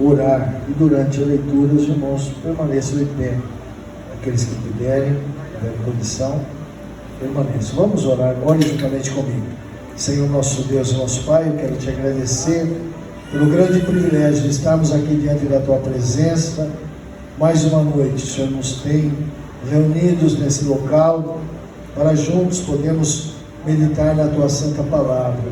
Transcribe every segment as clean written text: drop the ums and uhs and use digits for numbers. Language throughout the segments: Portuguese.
orar. E durante a leitura, os irmãos permaneçam em pé. Aqueles que puderem, tiverem condição, permaneçam. Vamos orar, ore juntamente comigo. Senhor nosso Deus e nosso Pai, eu quero te agradecer pelo grande privilégio de estarmos aqui diante da Tua presença. Mais uma noite, o Senhor nos tem reunidos nesse local, para juntos podermos meditar na Tua Santa Palavra.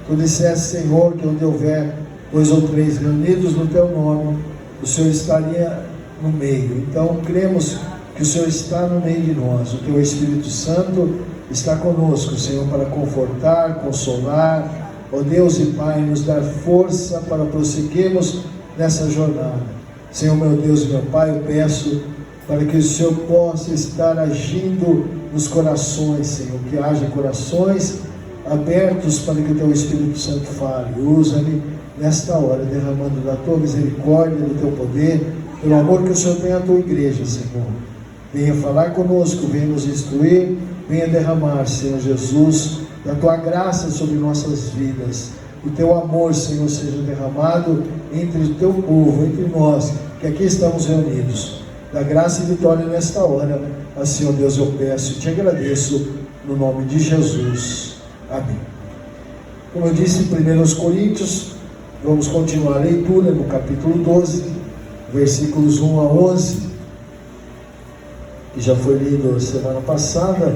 Tu disseste, Senhor, que onde houver 2 ou 3 reunidos no Teu nome, o Senhor estaria no meio. Então, cremos que o Senhor está no meio de nós. O Teu Espírito Santo está conosco, Senhor, para confortar, consolar, ó Deus e Pai, nos dar força para prosseguirmos nessa jornada. Senhor, meu Deus e meu Pai, eu peço para que o Senhor possa estar agindo nos corações, Senhor, que haja corações abertos para que o Teu Espírito Santo fale. Usa-me nesta hora, derramando da Tua misericórdia, do Teu poder, pelo amor que o Senhor tem à Tua igreja, Senhor. Venha falar conosco, venha nos instruir, venha derramar, Senhor Jesus, da Tua graça sobre nossas vidas. O Teu amor, Senhor, seja derramado entre o Teu povo, entre nós, que aqui estamos reunidos. Da graça e vitória nesta hora, assim, ó Deus, eu peço e te agradeço, no nome de Jesus. Amém. Como eu disse em 1 Coríntios, vamos continuar a leitura no capítulo 12, versículos 1 a 11, que já foi lido semana passada.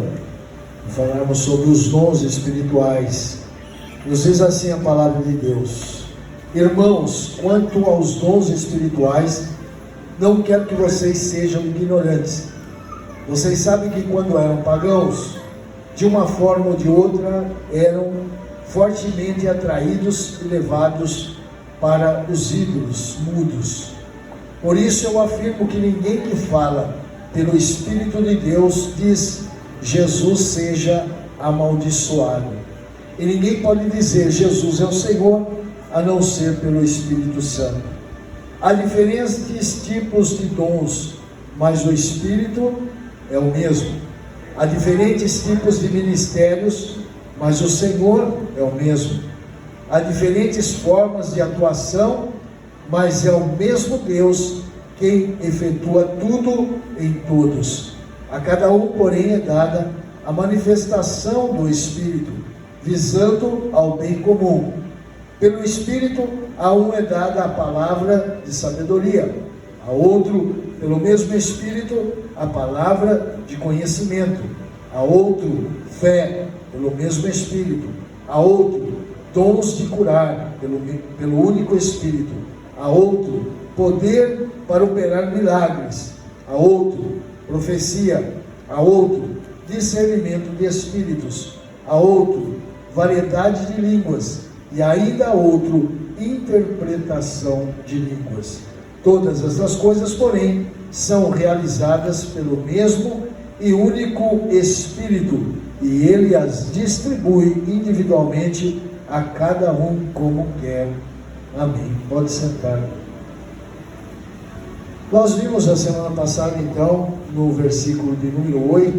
Falarmos sobre os dons espirituais. Nos diz assim a palavra de Deus: irmãos, quanto aos dons espirituais, não quero que vocês sejam ignorantes. Vocês sabem que quando eram pagãos, de uma forma ou de outra, eram fortemente atraídos e levados para os ídolos mudos. Por isso eu afirmo que ninguém que fala pelo Espírito de Deus diz Jesus seja amaldiçoado. E ninguém pode dizer Jesus é o Senhor, a não ser pelo Espírito Santo. Há diferentes tipos de dons, mas o Espírito é o mesmo. Há diferentes tipos de ministérios, mas o Senhor é o mesmo. Há diferentes formas de atuação, mas é o mesmo Deus quem efetua tudo em todos. A cada um, porém, é dada a manifestação do Espírito, visando ao bem comum. Pelo Espírito, a um é dada a palavra de sabedoria, a outro, pelo mesmo Espírito, a palavra de conhecimento, a outro, fé, pelo mesmo Espírito, a outro, dons de curar, pelo único Espírito, a outro, poder para operar milagres, a outro, profecia, a outro, discernimento de espíritos, a outro, variedade de línguas, e ainda a outro, interpretação de línguas. Todas estas coisas, porém, são realizadas pelo mesmo e único Espírito, e Ele as distribui individualmente a cada um como quer. Amém. Pode sentar. Nós vimos a semana passada, então, no versículo de número 8,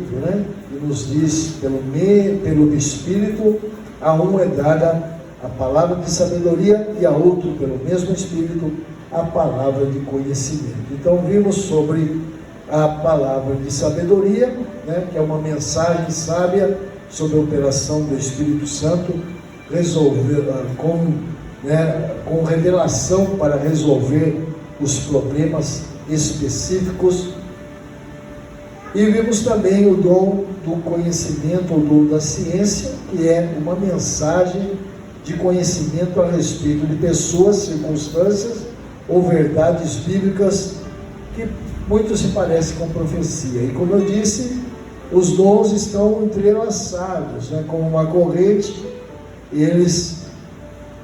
que nos diz, pelo Espírito, a um é dada a palavra de sabedoria e a outro, pelo mesmo Espírito, a palavra de conhecimento. Então, vimos sobre a palavra de sabedoria, que é uma mensagem sábia sobre a operação do Espírito Santo, com revelação para resolver os problemas específicos. E vimos também o dom do conhecimento, o dom da ciência, que é uma mensagem de conhecimento a respeito de pessoas, circunstâncias ou verdades bíblicas que muito se parece com profecia. E como eu disse, os dons estão entrelaçados, como uma corrente, e eles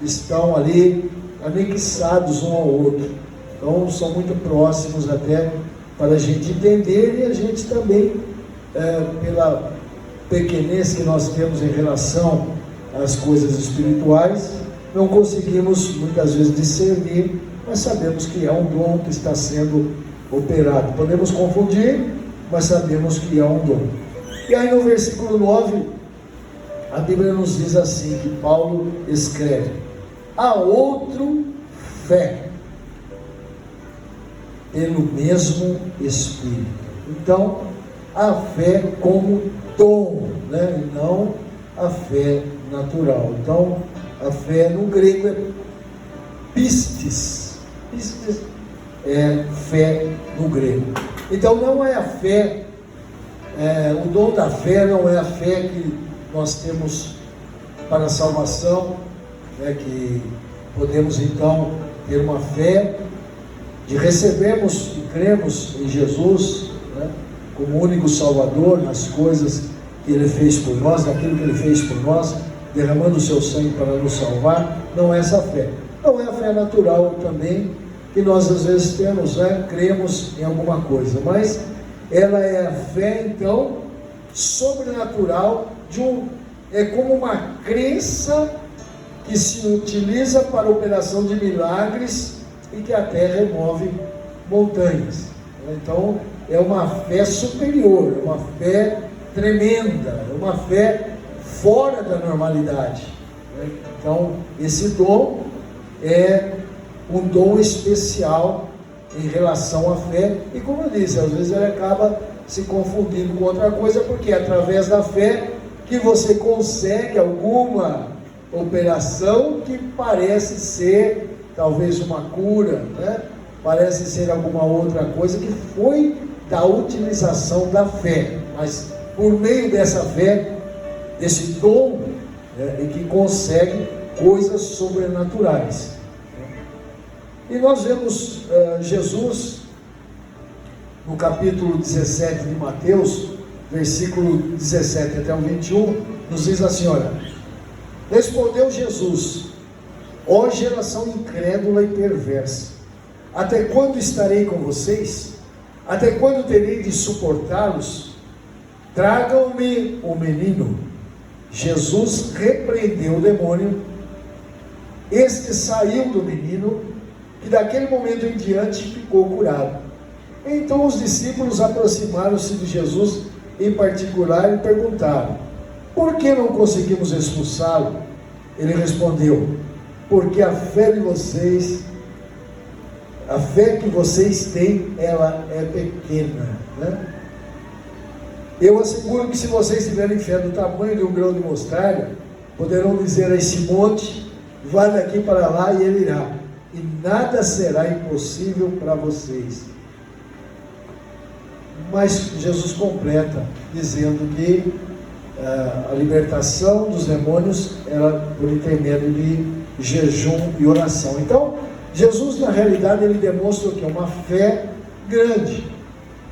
estão ali anexados um ao outro. Então são muito próximos até para a gente entender, e a gente também, pela pequenez que nós temos em relação às coisas espirituais, não conseguimos muitas vezes discernir, mas sabemos que é um dom que está sendo operado. Podemos confundir, mas sabemos que é um dom. E aí no versículo 9, a Bíblia nos diz assim, que Paulo escreve: a outro fé, pelo mesmo Espírito. Então, a fé como dom, né? E não a fé natural. Então, a fé no grego é pistis. Pistis é fé no grego. Então, não é a fé, o dom da fé não é a fé que nós temos para a salvação, né? Que podemos então ter uma fé de recebermos e cremos em Jesus, né, como único Salvador, nas coisas que Ele fez por nós, naquilo que Ele fez por nós, derramando o seu sangue para nos salvar. Não é essa fé. Não é a fé natural também, que nós às vezes temos, né, cremos em alguma coisa, mas ela é a fé, então, sobrenatural, é como uma crença que se utiliza para a operação de milagres e que até remove montanhas. Então, é uma fé superior, é uma fé tremenda, é uma fé fora da normalidade. Então, esse dom é um dom especial em relação à fé, e como eu disse, às vezes ele acaba se confundindo com outra coisa, porque é através da fé que você consegue alguma operação que parece ser talvez uma cura, né? Parece ser alguma outra coisa que foi da utilização da fé, mas por meio dessa fé, desse dom, é que consegue coisas sobrenaturais. E nós vemos Jesus no capítulo 17 de Mateus, versículo 17 até o 21, nos diz assim: olha, respondeu Jesus: ó geração incrédula e perversa, até quando estarei com vocês? Até quando terei de suportá-los? Tragam-me o menino. Jesus repreendeu o demônio. Este saiu do menino, e daquele momento em diante ficou curado. Então os discípulos aproximaram-se de Jesus em particular e perguntaram: por que não conseguimos expulsá-lo? Ele respondeu: porque a fé de vocês, a fé que vocês têm, ela é pequena, né? Eu asseguro que se vocês tiverem fé do tamanho de um grão de mostarda, poderão dizer a esse monte: vá daqui para lá, e ele irá, e nada será impossível para vocês. Mas Jesus completa dizendo que a libertação dos demônios era por intermédio de jejum e oração. Então, Jesus, na realidade, ele demonstra que é uma fé grande,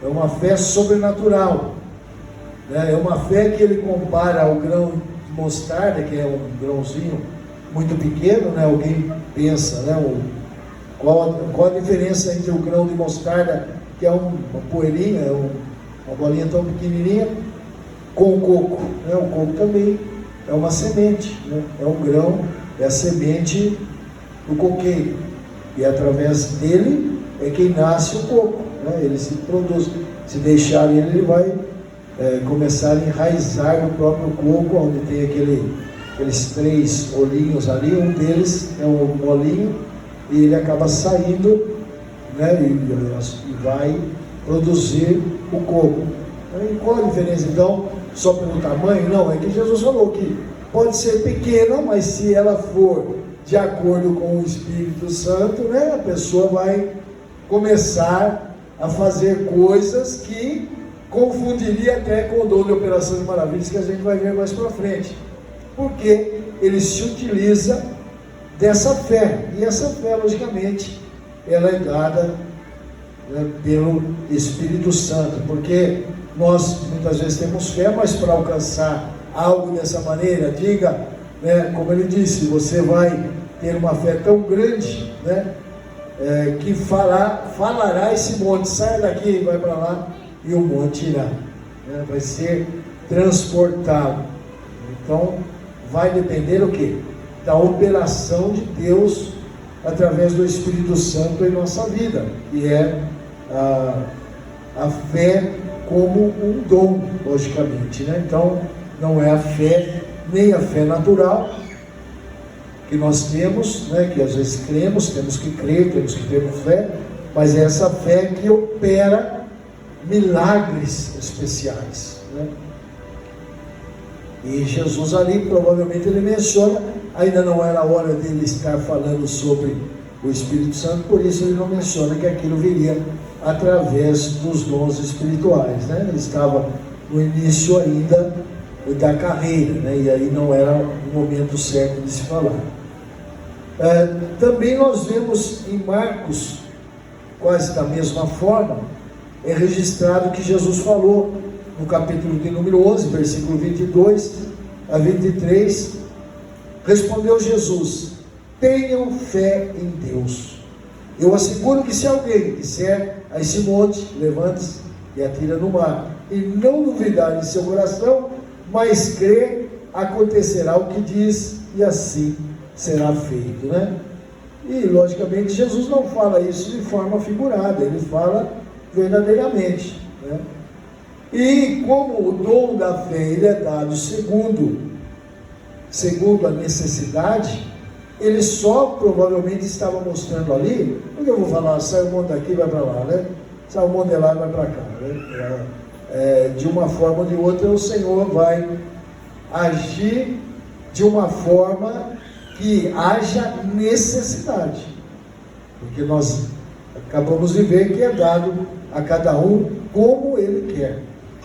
é uma fé sobrenatural, né? É uma fé que ele compara ao grão de mostarda, que é um grãozinho muito pequeno, né? Alguém pensa, né? Qual a diferença entre o grão de mostarda, que é uma poeirinha, uma bolinha tão pequenininha, com o coco, né? O coco também é uma semente, né? É um grão, é a semente do coqueiro, e através dele é que nasce o coco, né? Ele se produz. Se deixar ele vai começar a enraizar no próprio coco, onde tem aqueles 3 olhinhos ali. Um deles é um molinho, e ele acaba saindo, né? E vai produzir o coco. E qual a diferença então? Só pelo tamanho? Não, é que Jesus falou que pode ser pequena, mas se ela for de acordo com o Espírito Santo, né, a pessoa vai começar a fazer coisas que confundiria até com o dom de operações de maravilhas, que a gente vai ver mais para frente, porque ele se utiliza dessa fé, e essa fé, logicamente, ela é dada, né, pelo Espírito Santo, porque nós muitas vezes temos fé, mas para alcançar algo dessa maneira, diga, né, como ele disse, você vai ter uma fé tão grande, né, que falará esse monte: sai daqui, vai para lá, e o monte irá, né, vai ser transportado. Então vai depender o quê? Da operação de Deus através do Espírito Santo em nossa vida, que é a fé como um dom, logicamente, né? Então não é a fé, nem a fé natural que nós temos, né? Que às vezes cremos, temos que crer, temos que ter fé, mas é essa fé que opera milagres especiais, né? E Jesus ali, provavelmente ele menciona, ainda não era a hora dele estar falando sobre o Espírito Santo, por isso ele não menciona que aquilo viria através dos dons espirituais, né? Ele estava no início ainda da carreira, né? E aí não era o momento certo de se falar. Também nós vemos em Marcos, quase da mesma forma, é registrado que Jesus falou no capítulo de número 11, versículo 22 a 23, respondeu Jesus: tenham fé em Deus. Eu asseguro que se alguém disser a esse monte, levante-se e atira no mar, e não duvidar em seu coração, mas crer, acontecerá o que diz, e assim será feito, né? E logicamente Jesus não fala isso de forma figurada, ele fala verdadeiramente, né? E como o dom da fé ele é dado segundo a necessidade, ele só provavelmente estava mostrando ali, porque eu vou falar, sai o monte daqui, vai para lá, né? Sai o monte de lá, vai para cá, né? De uma forma ou de outra, o Senhor vai agir de uma forma que haja necessidade, porque nós acabamos de ver que é dado a cada um como ele quer.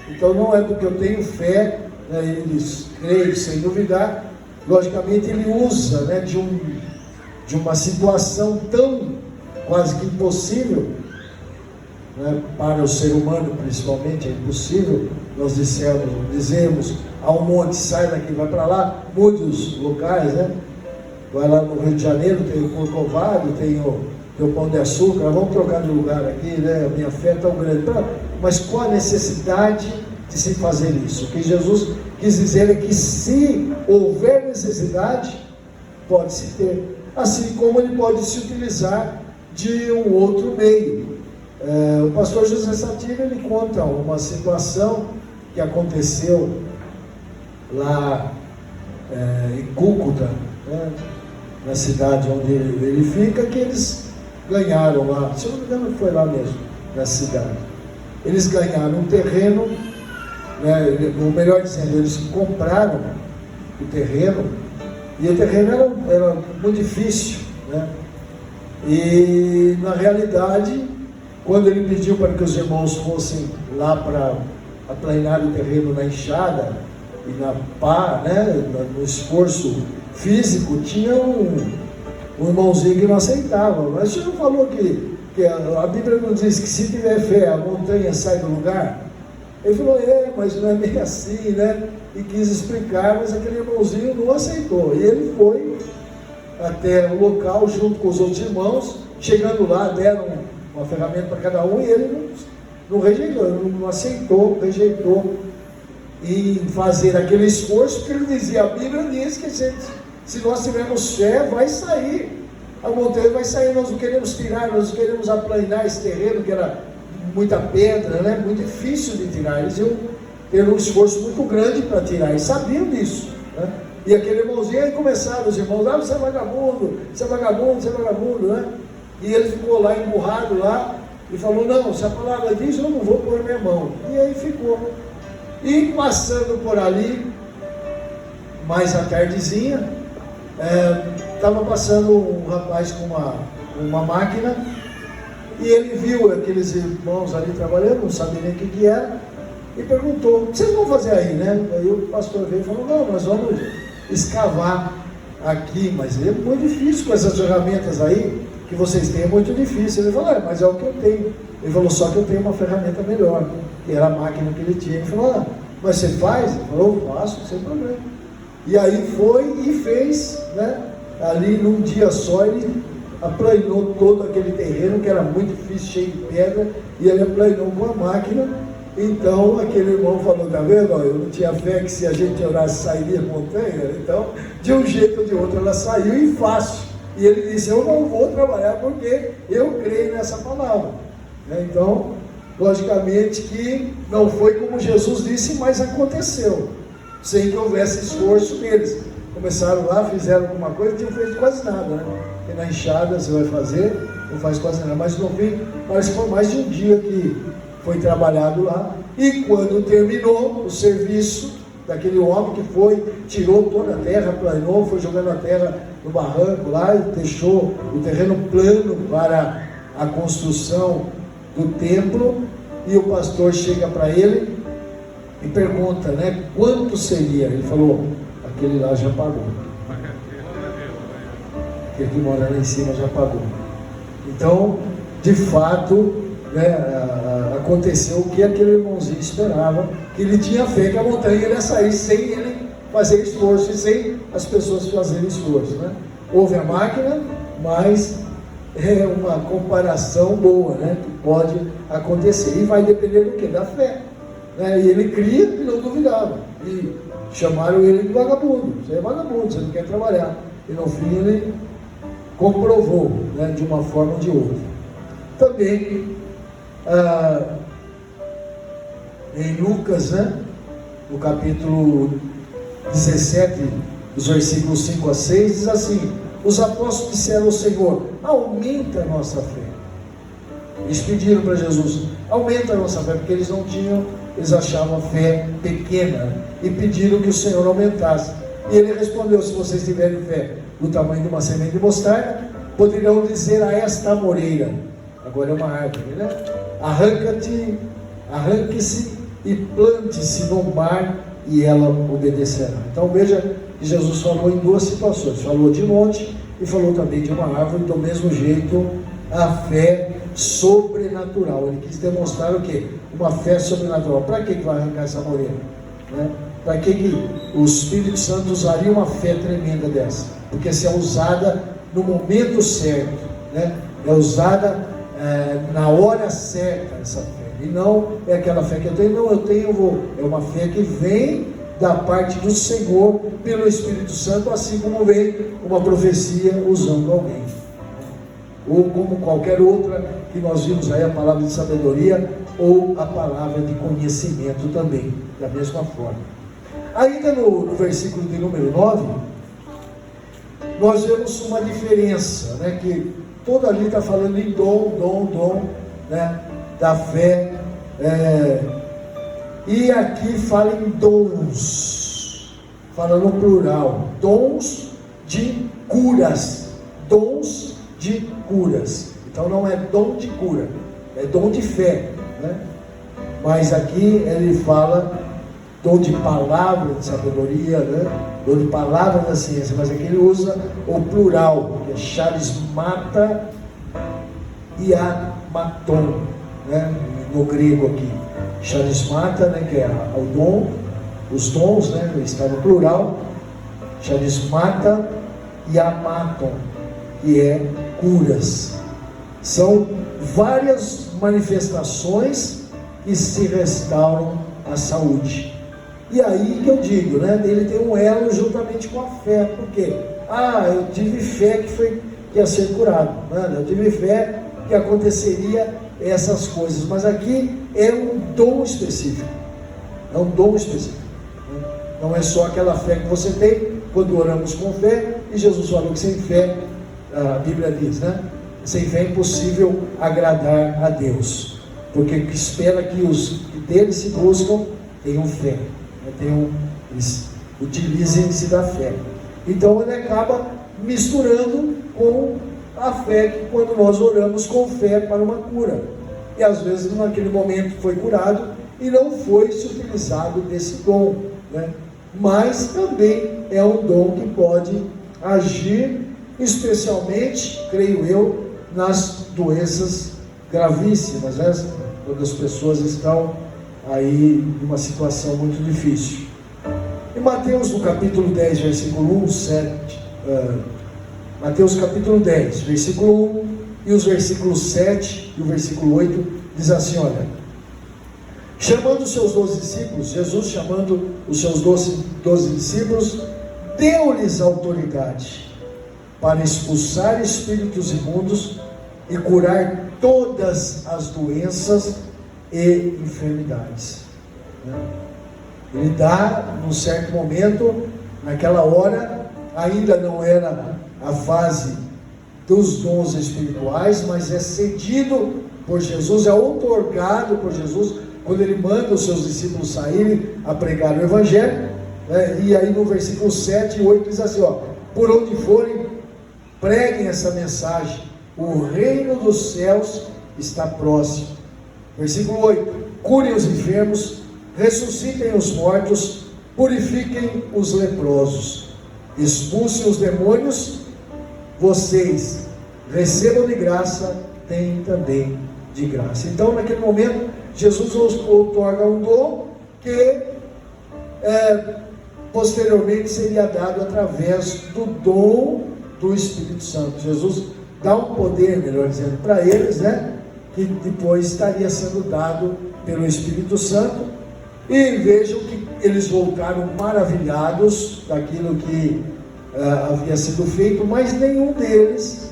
Então não é porque eu tenho fé, né, ele creio sem duvidar, logicamente ele usa, né, de uma situação tão quase que impossível, né, para o ser humano principalmente é impossível. Nós dizemos a um monte, sai daqui, vai para lá, muitos locais, né? Vai lá no Rio de Janeiro, tem o Corcovado, tem o Pão de Açúcar, vamos trocar de lugar aqui, né? A minha fé é tão grande. Mas qual a necessidade de se fazer isso? O que Jesus quis dizer é que se houver necessidade, pode-se ter. Assim como ele pode se utilizar de um outro meio. O pastor José Sativa, ele conta uma situação que aconteceu lá em Cúcuta, né? Na cidade onde ele fica, que eles ganharam lá, se eu não me engano foi lá mesmo, na cidade. Eles ganharam um terreno, né, ou melhor dizendo, eles compraram o terreno, e o terreno era muito difícil, né? E na realidade, quando ele pediu para que os irmãos fossem lá para aplanar o terreno na enxada e na pá, né, no esforço físico, tinha um irmãozinho que não aceitava. Mas o senhor não falou que a Bíblia não diz que se tiver fé a montanha sai do lugar? Ele falou, mas não é bem assim, né? E quis explicar, mas aquele irmãozinho não aceitou. E ele foi até o local junto com os outros irmãos. Chegando lá, deram uma ferramenta para cada um, e ele não rejeitou, não aceitou, rejeitou em fazer aquele esforço, porque ele dizia, a Bíblia diz que se nós tivermos fé, vai sair, a montanha vai sair. Nós não queremos tirar, nós não queremos aplanar esse terreno, que era muita pedra, né? Muito difícil de tirar. Eles iam ter um esforço muito grande para tirar, e sabiam disso, né? E aquele irmãozinho, aí começaram os irmãos, você é vagabundo, você é vagabundo, você é vagabundo, né? E ele ficou lá emburrado lá, e falou, não, se a palavra diz, eu não vou pôr minha mão. E aí ficou. E passando por ali, mais à tardezinha, estava passando um rapaz com uma máquina, e ele viu aqueles irmãos ali trabalhando, não sabia nem o que era, e perguntou, o que vocês vão fazer aí, né? Aí o pastor veio e falou, não, nós vamos escavar aqui, mas é muito difícil com essas ferramentas aí que vocês têm, é muito difícil. Ele falou, mas é o que eu tenho. Ele falou, só que eu tenho uma ferramenta melhor, que era a máquina que ele tinha. Ele falou, mas você faz? Ele falou, eu faço, sem problema. E aí foi e fez, né? Ali num dia só ele aplanou todo aquele terreno, que era muito difícil, cheio de pedra, e ele aplanou com a máquina. Então aquele irmão falou, tá vendo? Eu não tinha fé que se a gente orasse sairia a montanha. Então, de um jeito ou de outro, ela saiu, e fácil. E ele disse, eu não vou trabalhar porque eu creio nessa palavra. Então, logicamente que não foi como Jesus disse, mas aconteceu, sem que houvesse esforço deles. Começaram lá, fizeram alguma coisa, não tinham feito quase nada, né? Porque na enxada você vai fazer, não faz quase nada, mas no fim, parece que foi mais de um dia que foi trabalhado lá. E quando terminou o serviço daquele homem que foi, tirou toda a terra, planou, foi jogando a terra no barranco lá e deixou o terreno plano para a construção do templo, e o pastor chega para ele e pergunta, né, quanto seria? Ele falou, aquele lá já pagou. Aquele que mora lá em cima já pagou. Então, de fato, né, aconteceu o que aquele irmãozinho esperava, que ele tinha fé que a montanha ia sair sem ele fazer esforço e sem as pessoas fazerem esforço, né? Houve a máquina, mas é uma comparação boa, né, que pode acontecer, e vai depender do que? Da fé, né? E ele cria e não duvidava, e chamaram ele de vagabundo. Você é vagabundo, você não quer trabalhar. E no fim ele comprovou, né, de uma forma ou de outra. Também em Lucas, né, no capítulo 17, os versículos 5 a 6, diz assim: os apóstolos disseram ao Senhor, aumenta a nossa fé. Eles pediram para Jesus, aumenta a nossa fé, porque eles não tinham, eles achavam a fé pequena, e pediram que o Senhor aumentasse. E ele respondeu, se vocês tiverem fé do tamanho de uma semente de mostarda, poderão dizer a esta amoreira, agora é uma árvore, né, arranque-se e plante-se no mar, e ela obedecerá. Então veja que Jesus falou em duas situações, falou de monte e falou também de uma árvore. Do mesmo jeito, a fé sobrenatural, ele quis demonstrar o quê? Uma fé sobrenatural. Para que vai arrancar essa moreira, né? Para que o Espírito Santo usaria uma fé tremenda dessa? Porque se é usada no momento certo, né? É usada na hora certa essa fé, e não é aquela fé que eu tenho, não, eu tenho, eu vou. É uma fé que vem da parte do Senhor pelo Espírito Santo, assim como vem uma profecia usando alguém, ou como qualquer outra que nós vimos aí, a palavra de sabedoria ou a palavra de conhecimento também, da mesma forma. Ainda no versículo de número 9, nós vemos uma diferença, né, que todo ali está falando em dom, né, da fé, e aqui fala em dons, fala no plural, dons de curas, então não é dom de cura, é dom de fé, né? Mas aqui ele fala dom de palavra de sabedoria, né? Dom de palavra da ciência, mas aqui ele usa o plural, que é charismata e amaton, né? No grego aqui, charismata, né? Que é o dom, os dons, né? Está no plural, charismata e amaton, que é curas. São várias manifestações que se restauram a saúde. E aí que eu digo, né? Ele tem um elo juntamente com a fé. Por quê? Eu tive fé que ia ser curado, né? Eu tive fé que aconteceria essas coisas, mas aqui é um dom específico, é um dom específico, né? Não é só aquela fé que você tem quando oramos com fé, e Jesus falou que sem fé, a Bíblia diz, né? Sem fé é impossível agradar a Deus, porque espera que os que dele se buscam tenham fé, né? Eles utilizem-se da fé. Então ele acaba misturando com a fé, que quando nós oramos com fé para uma cura, e às vezes naquele momento foi curado e não foi se utilizado desse dom, né? Mas também é um dom que pode agir, especialmente, creio eu, nas doenças gravíssimas, né? Quando as pessoas estão aí numa situação muito difícil. Em Mateus, no capítulo 10, versículo 1, 7, Mateus capítulo 10, versículo 1, e os versículos 7 e o versículo 8, diz assim, olha: chamando os seus 12 discípulos, Jesus chamando os seus 12 discípulos, deu-lhes autoridade para expulsar espíritos imundos e curar todas as doenças e enfermidades, né? Ele dá, num certo momento, naquela hora, ainda não era a fase dos dons espirituais, mas é cedido por Jesus, é outorgado por Jesus, quando ele manda os seus discípulos saírem a pregar o Evangelho, né? E aí no versículo 7 e 8 diz assim, ó: por onde forem, preguem essa mensagem, o reino dos céus está próximo. Versículo 8: curem os enfermos, ressuscitem os mortos, purifiquem os leprosos, expulsem os demônios, vocês recebam de graça, têm também de graça. Então naquele momento Jesus outorga um dom que posteriormente seria dado através do dom do Espírito Santo. Jesus dá um poder, melhor dizendo, para eles, né, que depois estaria sendo dado pelo Espírito Santo. E vejam que eles voltaram maravilhados daquilo que havia sido feito, mas nenhum deles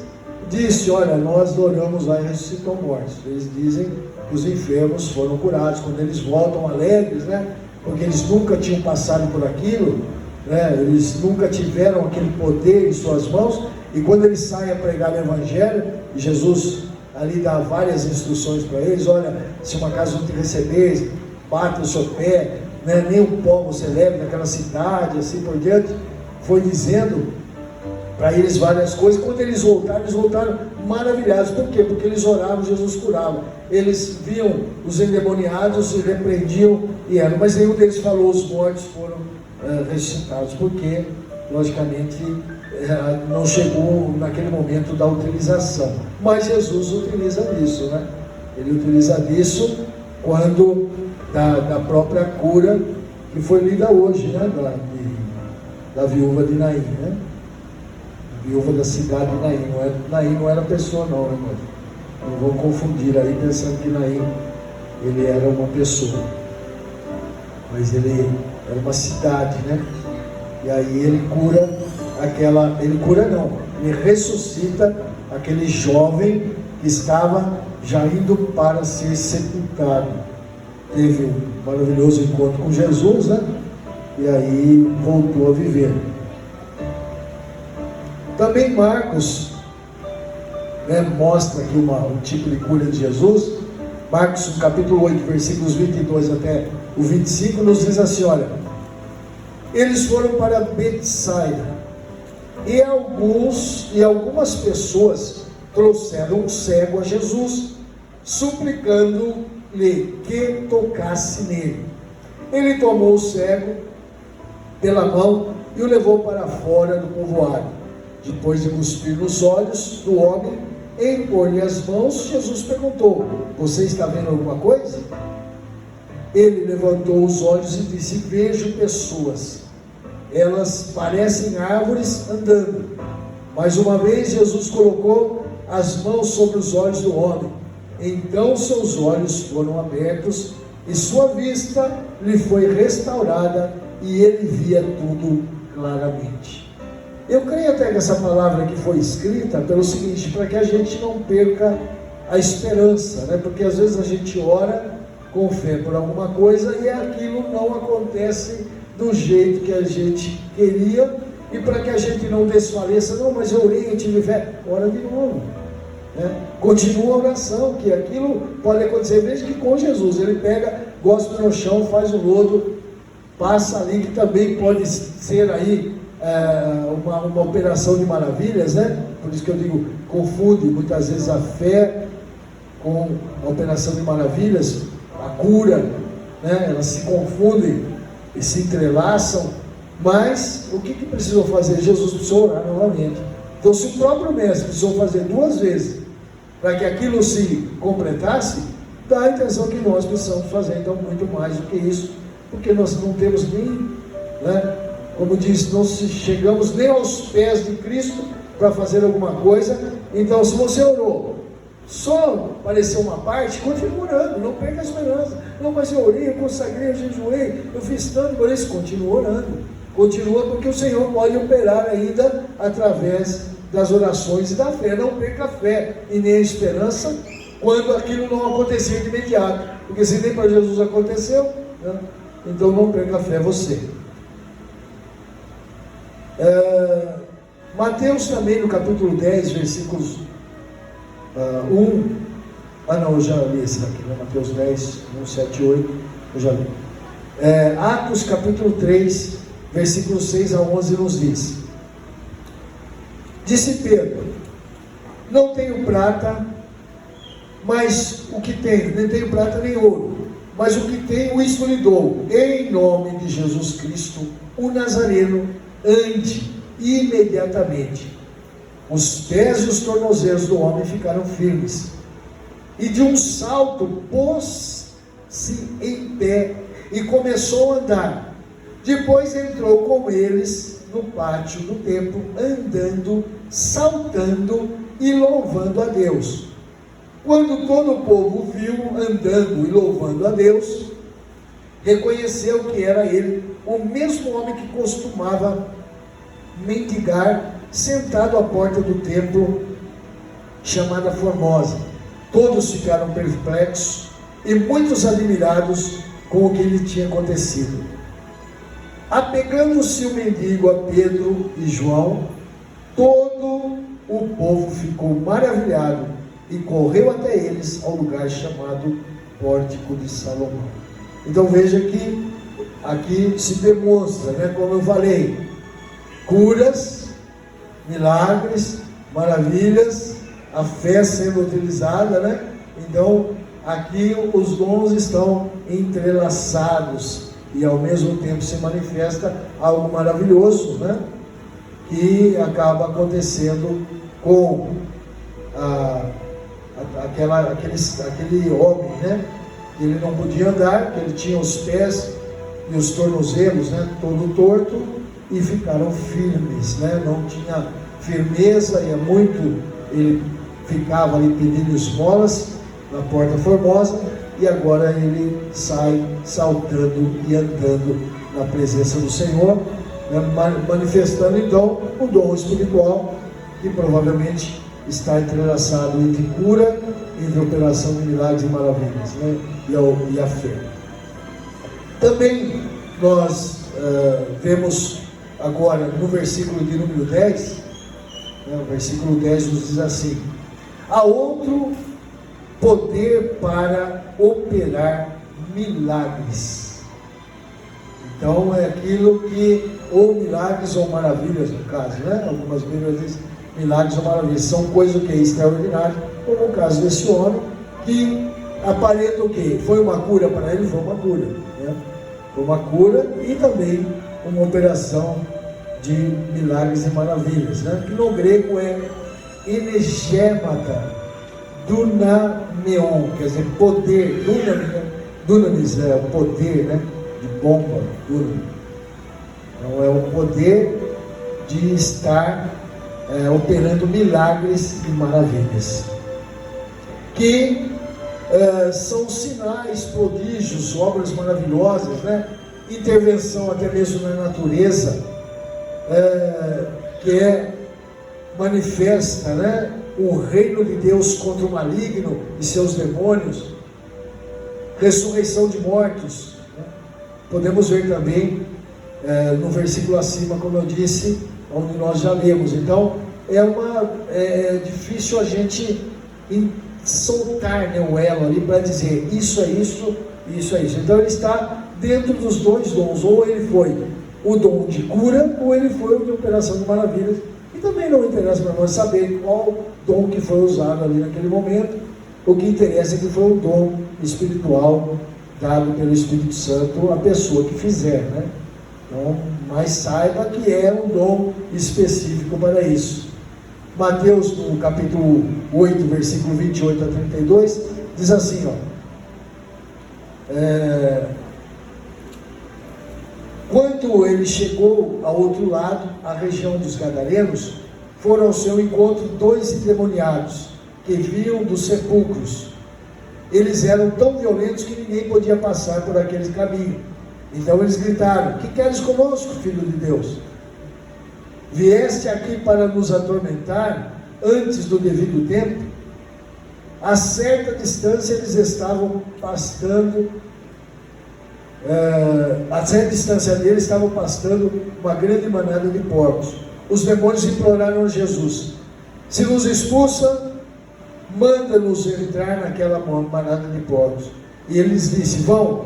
disse: olha, nós oramos lá e ressuscitou mortos. Eles dizem que os enfermos foram curados. Quando eles voltam alegres, né, porque eles nunca tinham passado por aquilo, né, eles nunca tiveram aquele poder em suas mãos, e quando eles saem a pregar o Evangelho, Jesus ali dá várias instruções para eles: olha, se uma casa não te receber, bata o seu pé, né, nem o pó você leve naquela cidade, assim por diante. Foi dizendo para eles várias coisas. Quando eles voltaram maravilhados. Por quê? Porque eles oravam, Jesus curava. Eles viam os endemoniados e repreendiam e eram, mas nenhum deles falou: os mortos foram ressuscitados, porque logicamente não chegou naquele momento da utilização. Mas Jesus utiliza isso, né? Ele utiliza isso quando da própria cura que foi lida hoje, né? Da viúva de Naim, né? A viúva da cidade de Naim. Naim não era pessoa, não, né, irmão? Não vão confundir aí pensando que Naim ele era uma pessoa, mas ele era uma cidade, né? E aí ele ressuscita aquele jovem que estava já indo para ser sepultado. Teve um maravilhoso encontro com Jesus, né? E aí voltou a viver. Também Marcos, né, mostra aqui um tipo de cura de Jesus. Marcos, capítulo 8, versículos 22 até o 25, nos diz assim: olha, eles foram para Betsaida, e algumas pessoas trouxeram um cego a Jesus, suplicando-lhe que tocasse nele. Ele tomou o cego pela mão e o levou para fora do povoado. Depois de cuspir nos olhos do homem e impor-lhe as mãos, Jesus perguntou: você está vendo alguma coisa? Ele levantou os olhos e disse: vejo pessoas, elas parecem árvores andando. Mais uma vez Jesus colocou as mãos sobre os olhos do homem. Então seus olhos foram abertos e sua vista lhe foi restaurada, e ele via tudo claramente. Eu creio até que essa palavra que foi escrita pelo seguinte: para que a gente não perca a esperança, né? Porque às vezes a gente ora com fé por alguma coisa e aquilo não acontece do jeito que a gente queria, e para que a gente não desfaleça: não, mas eu orei, eu tive fé. Ora de novo, né? Continua a oração, que aquilo pode acontecer. Veja que com Jesus ele pega, gospe no chão, faz o lodo, passa ali, que também pode ser aí uma operação de maravilhas, né? Por isso que eu digo, confunde muitas vezes a fé com a operação de maravilhas, a cura, né? Elas se confundem e se entrelaçam. Mas o que precisou fazer? Jesus precisou orar novamente. Então, se o próprio mestre precisou fazer 2 vezes para que aquilo se completasse, dá a intenção que nós precisamos fazer então muito mais do que isso, porque nós não temos nem, né, como diz, não chegamos nem aos pés de Cristo para fazer alguma coisa. Então, se você orou, só apareceu uma parte, continue orando, não perca a esperança. Não, mas eu orei, eu consagrei, eu jejuei, eu fiz tanto por isso. Continua orando, continua, porque o Senhor pode operar ainda através das orações e da fé. Não perca a fé e nem a esperança quando aquilo não acontecer de imediato, porque se nem para Jesus aconteceu, né? Então não perca a fé você. Mateus também, no capítulo 10, versículos 1. Não, eu já li esse daqui, né? Mateus 10, 1, 7 e 8. Eu já li. Atos, capítulo 3, versículos 6 a 11, nos diz: Disse Pedro: Não tenho prata, mas o que tenho, nem tenho prata nem ouro, mas o que tenho, isto lhe dou. Em nome de Jesus Cristo, o Nazareno, ande. Imediatamente os pés e os tornozelos do homem ficaram firmes, e de um salto pôs-se em pé e começou a andar. Depois entrou com eles no pátio do templo, andando, saltando e louvando a Deus. Quando todo o povo viu andando e louvando a Deus, reconheceu que era ele, o mesmo homem que costumava mendigar sentado à porta do templo chamada Formosa. Todos ficaram perplexos e muitos admirados com o que lhe tinha acontecido. Apegando-se o mendigo a Pedro e João, todo o povo ficou maravilhado e correu até eles ao lugar chamado Pórtico de Salomão. Então veja que aqui se demonstra, né, como eu falei, curas, milagres, maravilhas, a fé sendo utilizada, né? Então aqui os dons estão entrelaçados e ao mesmo tempo se manifesta algo maravilhoso, né? Que acaba acontecendo com aquele homem, né? Que ele não podia andar, que ele tinha os pés e os tornozelos, né? Todo torto, e ficaram firmes, né? Não tinha firmeza, e ele ficava ali pedindo esmolas na porta Formosa, e agora ele sai saltando e andando na presença do Senhor, né? Manifestando então o dom espiritual, que provavelmente está entrelaçado entre cura, entre operação de milagres e maravilhas, né? E a fé. Também nós vemos agora no versículo de número 10, né, o versículo 10 nos diz assim: há outro poder para operar milagres. Então é aquilo que, ou milagres ou maravilhas no caso, né? Algumas Bíblias dizem milagres ou maravilhas, são coisas que é extraordinário, como no caso desse homem, que aparenta o quê? Foi uma cura para ele? Foi uma cura, né? Foi uma cura e também uma operação de milagres e maravilhas, né? Que no grego é energémata, dunameon, quer dizer, poder. Dunamis é o poder, né? De bomba, dunamis. Então é o poder de estar operando milagres e maravilhas, que são sinais, prodígios, obras maravilhosas, né? Intervenção até mesmo na natureza, que manifesta, né, o reino de Deus contra o maligno e seus demônios, ressurreição de mortos, né? Podemos ver também no versículo acima, como eu disse, onde nós já lemos. Então é difícil a gente soltar, né, o elo ali para dizer isso é isso, isso é isso. Então ele está dentro dos dois dons, ou ele foi o dom de cura, ou ele foi o de operação de maravilhas. E também não interessa para nós saber qual dom que foi usado ali naquele momento. O que interessa é que foi o dom espiritual dado pelo Espírito Santo à pessoa que fizer, né? Então, mas saiba que é um dom específico para isso. Mateus, no capítulo 8, versículo 28 a 32, diz assim, quando ele chegou ao outro lado, a região dos Gadarenos, foram ao seu encontro 2 endemoniados, que vinham dos sepulcros. Eles eram tão violentos que ninguém podia passar por aquele caminho. Então eles gritaram: que queres conosco, filho de Deus? Vieste aqui para nos atormentar antes do devido tempo? A certa distância eles estavam pastando, a certa distância deles estavam pastando uma grande manada de porcos. os demônios imploraram a Jesus: se nos expulsa, manda-nos entrar naquela manada de porcos. E ele lhes disse: vão.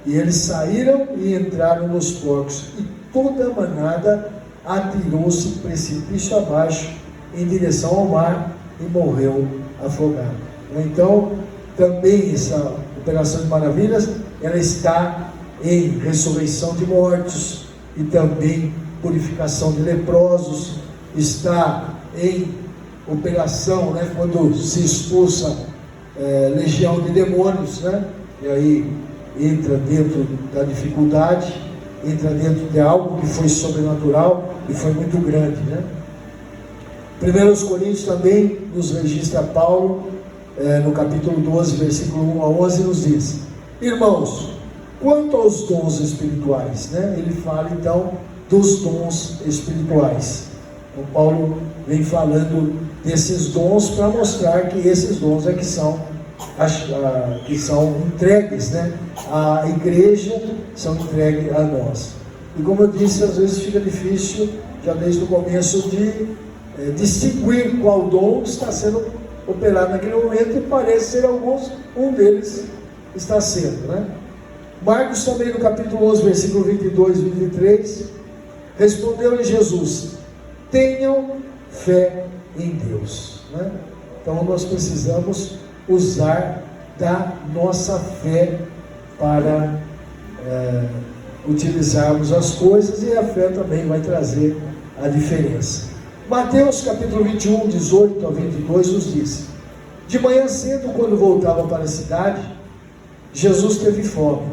E eles saíram e entraram nos porcos, e toda a manada atirou-se precipício abaixo em direção ao mar e morreu afogado. Então, também essa operação de maravilhas, ela está em ressurreição de mortos e também purificação de leprosos, está em operação, né, quando se expulsa legião de demônios, né, e aí entra dentro da dificuldade, entra dentro de algo que foi sobrenatural e foi muito grande, né? 1 Coríntios também nos registra Paulo, no capítulo 12, versículo 1 a 11, nos diz: irmãos, quanto aos dons espirituais, né? Ele fala então dos dons espirituais. Então Paulo vem falando desses dons para mostrar que esses dons é que são entregues, né, à igreja, são entregues a nós. E como eu disse, às vezes fica difícil, já desde o começo, de distinguir qual dom está sendo operado naquele momento, e parece ser alguns, um deles está sendo, né? Marcos também, no capítulo 11, versículo 22 e 23, respondeu-lhe Jesus: tenham fé em Deus, né? Então nós precisamos usar da nossa fé para utilizarmos as coisas, e a fé também vai trazer a diferença. Mateus capítulo 21, 18 a 22 nos diz: de manhã cedo, quando voltava para a cidade, Jesus teve fome.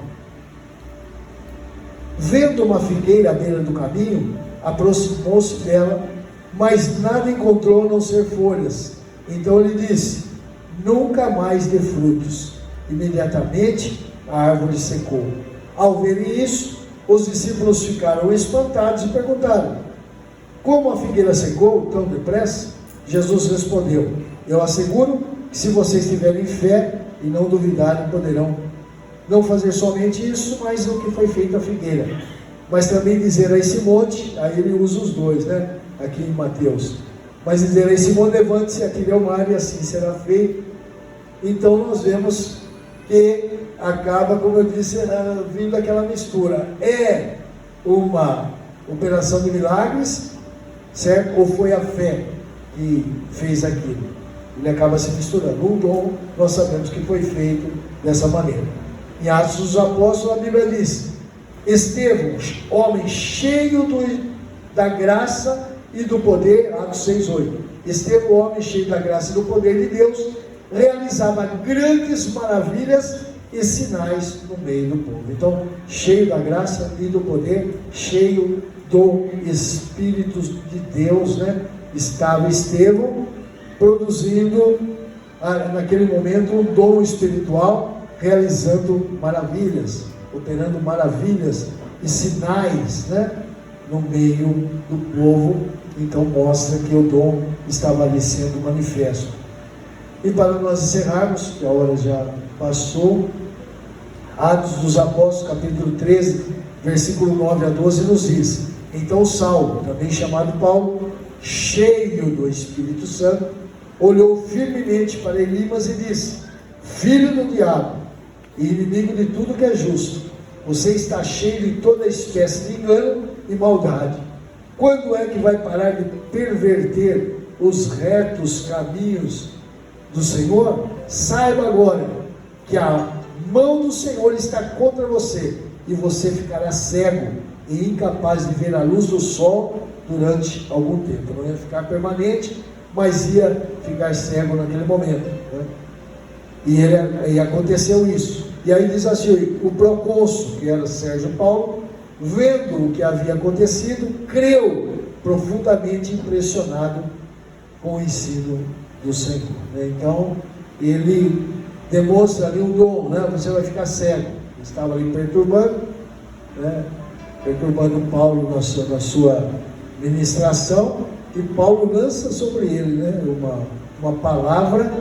Vendo uma figueira à beira do caminho, aproximou-se dela, mas nada encontrou a não ser folhas. Então ele disse: nunca mais dê frutos. Imediatamente a árvore secou. Ao verem isso, os discípulos ficaram espantados e perguntaram: como a figueira secou tão depressa? Jesus respondeu: eu asseguro que se vocês tiverem fé e não duvidarem, poderão não fazer somente isso, mas o que foi feito à figueira. Mas também dizer a esse monte, aí ele usa os dois, né? Aqui em Mateus. Mas dizer a esse monte: levante-se, atire ao mar, e assim será feito. Então nós vemos que acaba, como eu disse, vindo aquela mistura. É uma operação de milagres, certo? Ou foi a fé que fez aquilo? Ele acaba se misturando. Um dom, nós sabemos que foi feito dessa maneira. Em Atos dos Apóstolos, a Bíblia diz: Estevão, homem cheio da graça e do poder, Atos 6:8. Estevão, homem cheio da graça e do poder de Deus, realizava grandes maravilhas e sinais no meio do povo. Então, cheio da graça e do poder, cheio do Espírito de Deus, né? Estava Estevão produzindo, naquele momento, um dom espiritual, realizando maravilhas, operando maravilhas e sinais, né, no meio do povo. Então mostra que o dom estava ali sendo manifesto. E para nós encerrarmos, que a hora já passou, Atos dos Apóstolos, capítulo 13, versículo 9 a 12, nos diz: então Saulo, também chamado Paulo, cheio do Espírito Santo, olhou firmemente para Elimas e disse: filho do diabo, e inimigo de tudo que é justo, você está cheio de toda espécie de engano e maldade. Quando é que vai parar de perverter os retos caminhos do Senhor? Saiba agora que a mão do Senhor está contra você, e você ficará cego e incapaz de ver a luz do sol durante algum tempo. Não ia ficar permanente, mas ia ficar cego naquele momento, né? E aconteceu isso. E aí diz assim: o procônsul, que era Sérgio Paulo, vendo o que havia acontecido, creu, profundamente impressionado com o ensino do Senhor, né? Então ele demonstra ali um dom, né? Você vai ficar cego. Ele estava ali perturbando, né? Perturbando Paulo na sua ministração, e Paulo lança sobre ele, né, uma palavra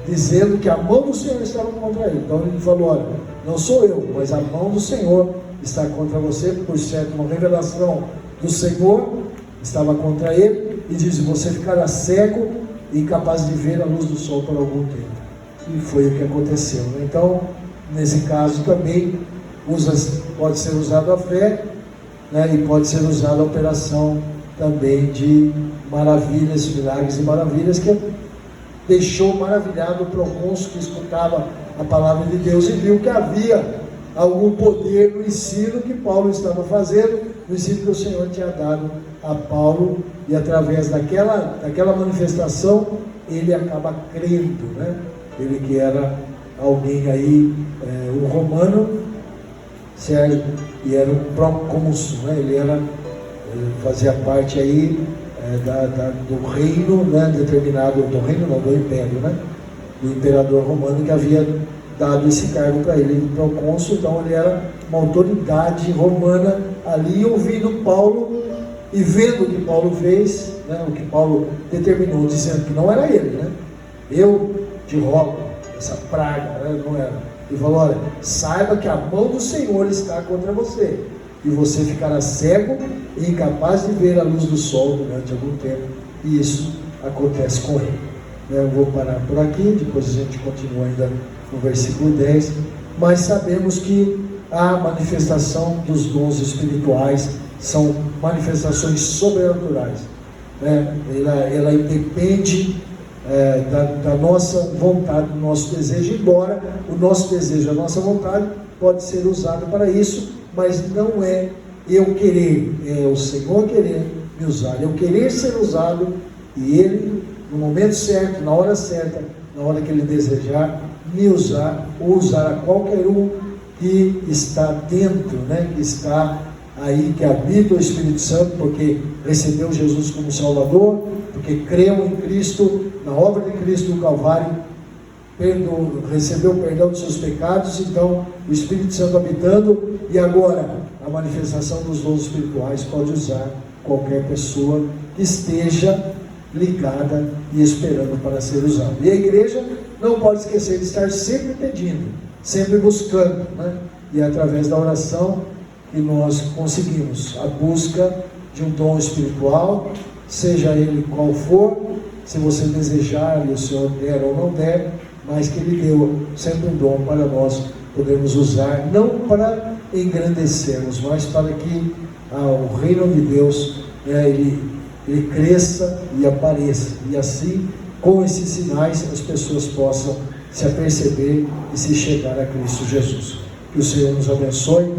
dizendo que a mão do Senhor estava contra ele. Então ele falou: olha, não sou eu, mas a mão do Senhor está contra você. Por certo, uma revelação do Senhor estava contra ele, e diz: você ficará cego e incapaz de ver a luz do sol por algum tempo. E foi o que aconteceu. Então, nesse caso também, pode ser usado a fé, né, e pode ser usada a operação também de maravilhas, milagres e maravilhas, que deixou maravilhado o procônsul que escutava a palavra de Deus e viu que havia algum poder no ensino que Paulo estava fazendo, no ensino que o Senhor tinha dado a Paulo, e através daquela manifestação ele acaba crendo, né? Ele que era alguém aí, um romano, certo? E era um procônsul, né? Ele fazia parte aí do reino, né? Determinado, do reino não, do império, né? Do imperador romano, que havia dado esse cargo para ele de procônsul. Então ele era uma autoridade romana ali, ouvindo Paulo e vendo o que Paulo fez, né? O que Paulo determinou, dizendo que não era ele, né? Eu te rogo, essa praga, né? Não era. Ele falou: olha, saiba que a mão do Senhor está contra você, e você ficará cego e incapaz de ver a luz do sol durante algum tempo. E isso acontece com ele. Eu vou parar por aqui, depois a gente continua ainda no versículo 10. Mas sabemos que a manifestação dos dons espirituais são manifestações sobrenaturais, né? Ela independe da nossa vontade, do nosso desejo, embora o nosso desejo, a nossa vontade pode ser usado para isso, mas não é eu querer, é o Senhor querer me usar, eu querer ser usado, e Ele, no momento certo, na hora certa, na hora que Ele desejar, me usar, ou usar a qualquer um que está dentro, né, que está aí, que habita o Espírito Santo, porque recebeu Jesus como Salvador, porque creu em Cristo, na obra de Cristo no Calvário, recebeu o perdão dos seus pecados. Então o Espírito Santo habitando, e agora a manifestação dos dons espirituais pode usar qualquer pessoa que esteja ligada e esperando para ser usada. E a igreja não pode esquecer de estar sempre pedindo, sempre buscando, né? E é através da oração que nós conseguimos a busca de um dom espiritual, seja ele qual for, se você desejar e o Senhor der ou não der, mas que Ele deu sempre um dom para nós podermos usar, não para engrandecermos, mas para que o reino de Deus, né, ele cresça e apareça, e assim, com esses sinais, as pessoas possam se aperceber e se chegar a Cristo Jesus. Que o Senhor nos abençoe,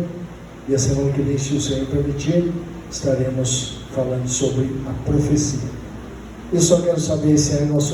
e a semana que vem, se o Senhor permitir, estaremos falando sobre a profecia. Eu só quero saber se é nosso